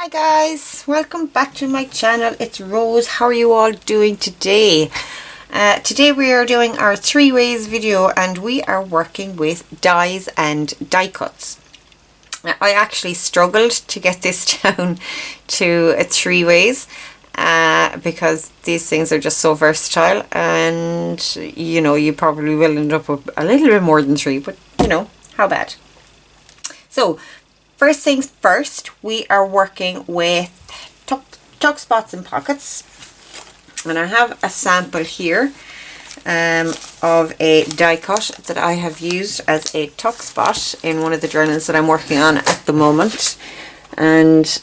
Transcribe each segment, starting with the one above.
Hi guys, welcome back to my channel. It's Rose. How are you all doing today? Today we are doing our 3 ways video and we are working with dies and die cuts. I actually struggled to get this down to 3 ways because these things are just so versatile, and you know, you probably will end up with a little bit more than 3, but you know, how bad. So first things first, we are working with tuck spots and pockets, and I have a sample here of a die cut that I have used as a tuck spot in one of the journals that I'm working on at the moment, and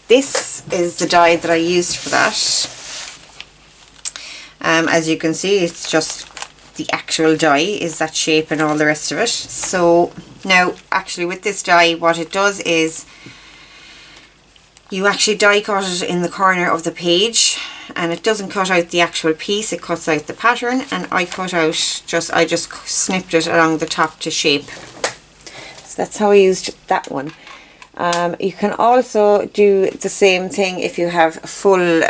this is the die that I used for that. As you can see, it's just the actual die is that shape and all the rest of it. So now actually with this die, what it does is you actually die cut it in the corner of the page, and it doesn't cut out the actual piece, it cuts out the pattern, and I just snipped it along the top to shape. So that's how I used that one. You can also do the same thing if you have full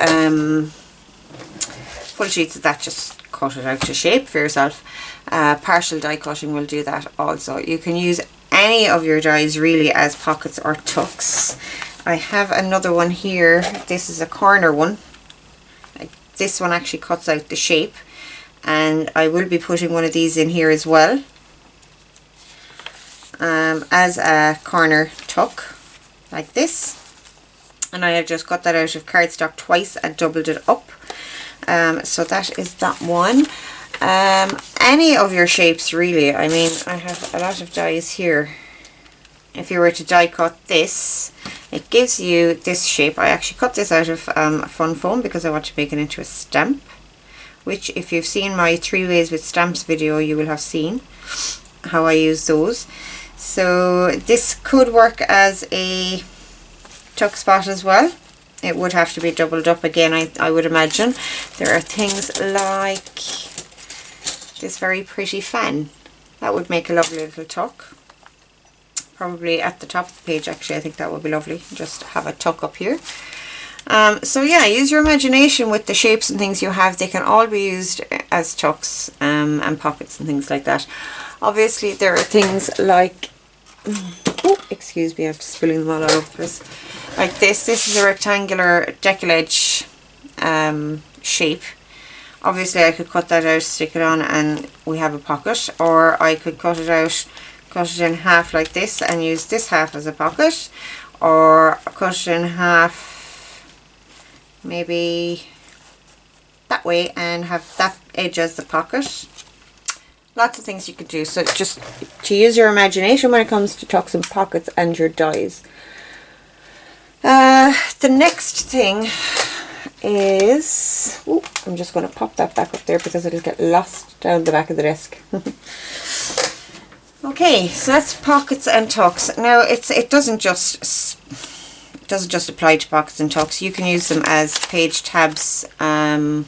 sheets of that, just cut it out to shape for yourself. Partial die cutting will do that also. You can use any of your dies really as pockets or tucks. I have another one here. This is a corner one. This one actually cuts out the shape, and I will be putting one of these in here as well as a corner tuck like this, and I have just cut that out of cardstock twice and doubled it up. So that is that one. Any of your shapes really. I mean, I have a lot of dies here. If you were to die cut this, it gives you this shape. I actually cut this out of fun foam because I want to make it into a stamp, which if you've seen my 3 ways with stamps video, you will have seen how I use those. So this could work as a tuck spot as well. It would have to be doubled up again, I would imagine. There are things like this very pretty fan. That would make a lovely little tuck. Probably at the top of the page, actually. I think that would be lovely. Just have a tuck up here. So yeah, use your imagination with the shapes and things you have. They can all be used as tucks and pockets and things like that. Obviously there are things like, oh, excuse me, I'm just spilling them all over the place. Like this is a rectangular Deckle edge shape. Obviously I could cut that out, stick it on, and we have a pocket, or I could cut it out, cut it in half like this and use this half as a pocket, or cut it in half maybe that way and have that edge as the pocket. Lots of things you could do, so just to use your imagination when it comes to tucks and pockets and your dies. The next thing is, ooh, I'm just going to pop that back up there because it'll get lost down the back of the desk. Okay, so that's pockets and tucks. Now it doesn't just apply to pockets and tucks. You can use them as page tabs, belly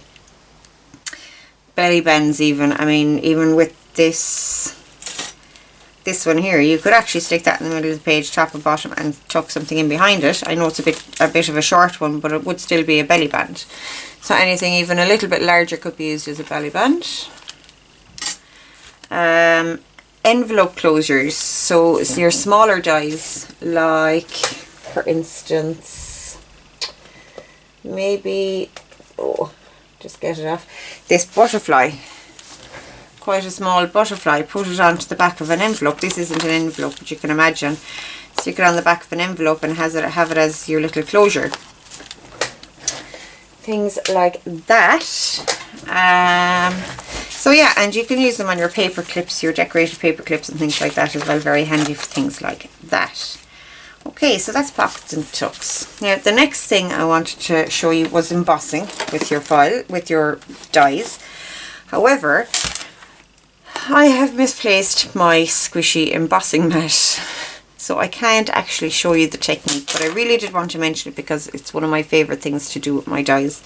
bands even. I mean, even with this one here, you could actually stick that in the middle of the page, top and bottom, and tuck something in behind it. I know it's a bit of a short one, but it would still be a belly band. So anything even a little bit larger could be used as a belly band. Envelope closures, so your smaller dies, like for instance, maybe, oh, just get it off, this butterfly, quite a small butterfly, put it onto the back of an envelope. This isn't an envelope, but you can imagine, stick it on the back of an envelope and have it as your little closure. Things like that. So yeah, and you can use them on your paper clips, your decorated paper clips and things like that as well. Very handy for things like that. Okay, so that's pockets and tucks. Now the next thing I wanted to show you was embossing with your file, with your dies. However, I have misplaced my squishy embossing mat, so I can't actually show you the technique, but I really did want to mention it because it's one of my favourite things to do with my dies.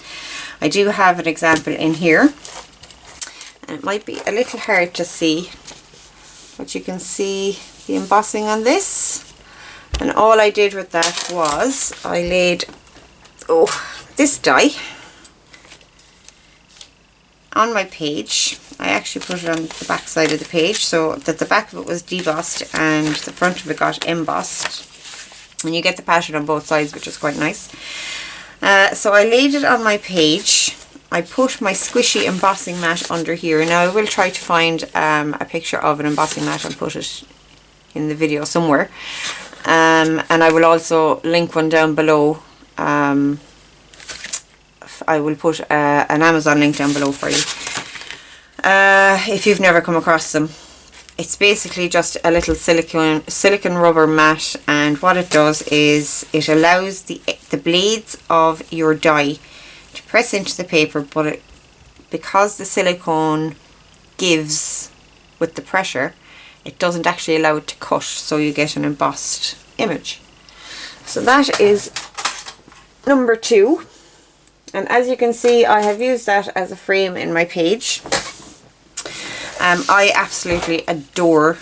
I do have an example in here, and it might be a little hard to see, but you can see the embossing on this. And all I did with that was I laid this die on my page. I actually put it on the back side of the page so that the back of it was debossed and the front of it got embossed. And you get the pattern on both sides, which is quite nice. So I laid it on my page. I put my squishy embossing mat under here. Now I will try to find a picture of an embossing mat and put it in the video somewhere. And I will also link one down below. I will put an Amazon link down below for you. If you've never come across them. It's basically just a little silicone rubber mat, and what it does is it allows the blades of your die to press into the paper, but because the silicone gives with the pressure, it doesn't actually allow it to cut, so you get an embossed image. So that is number 2, and as you can see I have used that as a frame in my page. I absolutely adore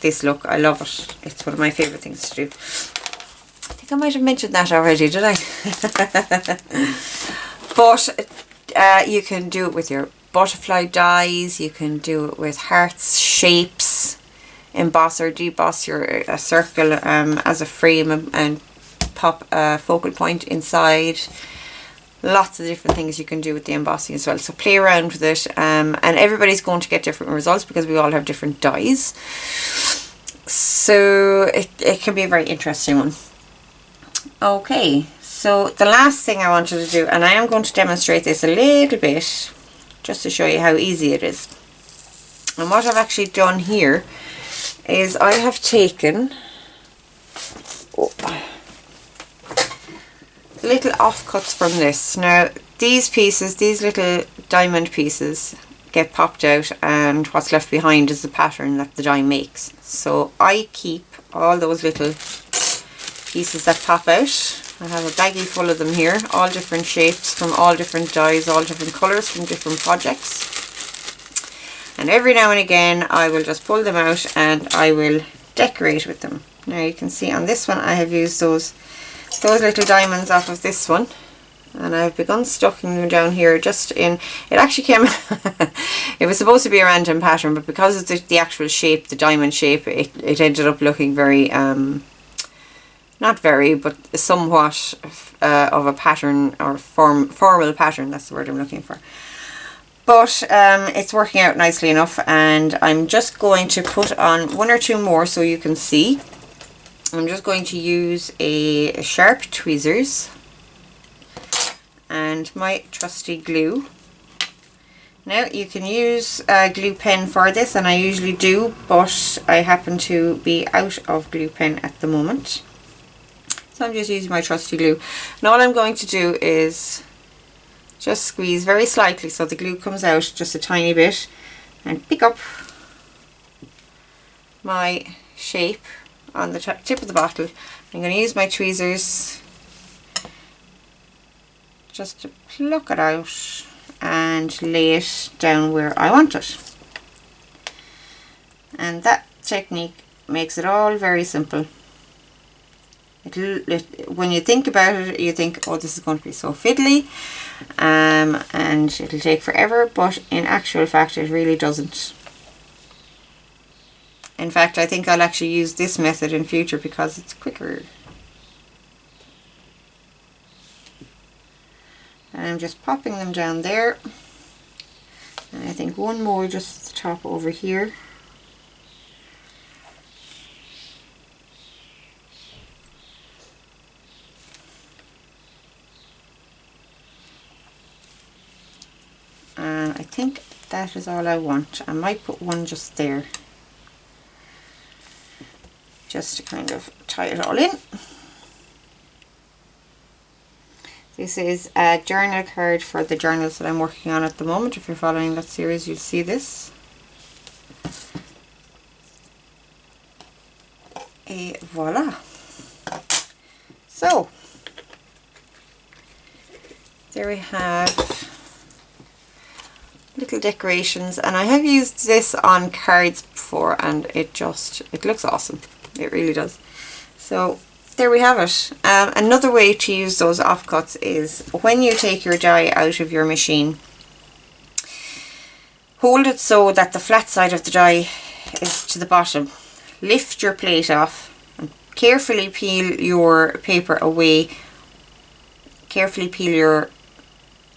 this look. I love it. It's one of my favourite things to do. I think I might have mentioned that already, did I? But you can do it with your butterfly dies, you can do it with hearts, shapes, emboss or deboss a circle as a frame and pop a focal point inside. Lots of different things you can do with the embossing as well, so play around with it, and everybody's going to get different results because we all have different dies, so it can be a very interesting one. Okay, so the last thing I wanted to do, and I am going to demonstrate this a little bit just to show you how easy it is. And what I've actually done here is I have taken little offcuts from this. Now these pieces, these little diamond pieces, get popped out, and what's left behind is the pattern that the die makes. So I keep all those little pieces that pop out. I have a baggie full of them here, all different shapes from all different dies, all different colours from different projects. And every now and again I will just pull them out and I will decorate with them. Now you can see on this one I have used those little diamonds off of this one, and I've begun stucking them down here just in, it actually came it was supposed to be a random pattern, but because of the actual shape, the diamond shape, it ended up looking very not very, but somewhat of a pattern, or formal pattern, that's the word I'm looking for. But it's working out nicely enough, and I'm just going to put on 1 or 2 more so you can see. I'm just going to use a sharp tweezers and my trusty glue. Now you can use a glue pen for this, and I usually do, but I happen to be out of glue pen at the moment. So I'm just using my trusty glue. And all I'm going to do is just squeeze very slightly so the glue comes out just a tiny bit, and pick up my shape on the tip of the bottle. I'm going to use my tweezers just to pluck it out and lay it down where I want it. And that technique makes it all very simple. When you think about it, you think, oh, this is going to be so fiddly, and it'll take forever, but in actual fact it really doesn't. In fact, I think I'll actually use this method in future because it's quicker. And I'm just popping them down there. And I think one more just at the top over here. And I think that is all I want. I might put one just there, just to kind of tie it all in. This is a journal card for the journals that I'm working on at the moment. If you're following that series, you'll see this. Et voila. So, there we have little decorations, and I have used this on cards before, and it looks awesome. It really does. So there we have it. Another way to use those offcuts is when you take your die out of your machine, hold it so that the flat side of the die is to the bottom. Lift your plate off and carefully peel your paper away. Carefully peel your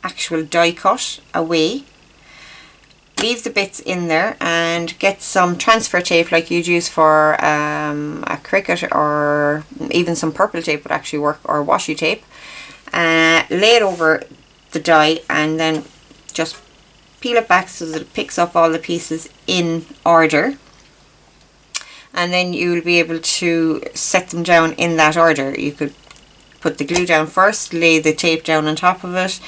actual die cut away. Leave the bits in there and get some transfer tape like you'd use for a Cricut, or even some purple tape would actually work, or washi tape. Lay it over the die and then just peel it back so that it picks up all the pieces in order. And then you'll be able to set them down in that order. You could put the glue down first, lay the tape down on top of it,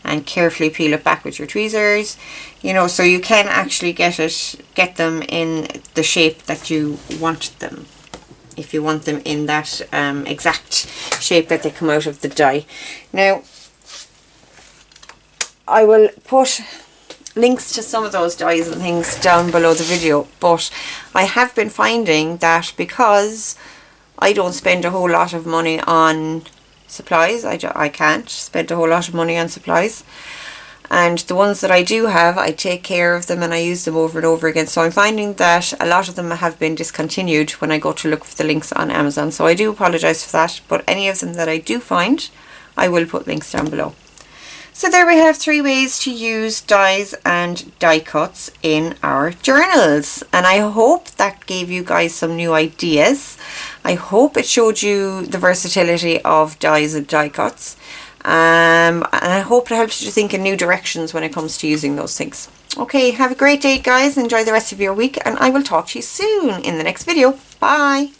and carefully peel it back with your tweezers, you know, so you can actually get them in the shape that you want them, if you want them in that exact shape that they come out of the die. Now, I will put links to some of those dies and things down below the video, but I have been finding that because I don't spend a whole lot of money on supplies, I can't spend a whole lot of money on supplies, and the ones that I do have, I take care of them and I use them over and over again. So I'm finding that a lot of them have been discontinued when I go to look for the links on Amazon, so I do apologise for that, but any of them that I do find, I will put links down below. So there we have 3 ways to use dies and die cuts in our journals, and I hope that gave you guys some new ideas. I hope it showed you the versatility of dies and die cuts, and I hope it helps you to think in new directions when it comes to using those things. Okay, have a great day guys, enjoy the rest of your week, and I will talk to you soon in the next video. Bye!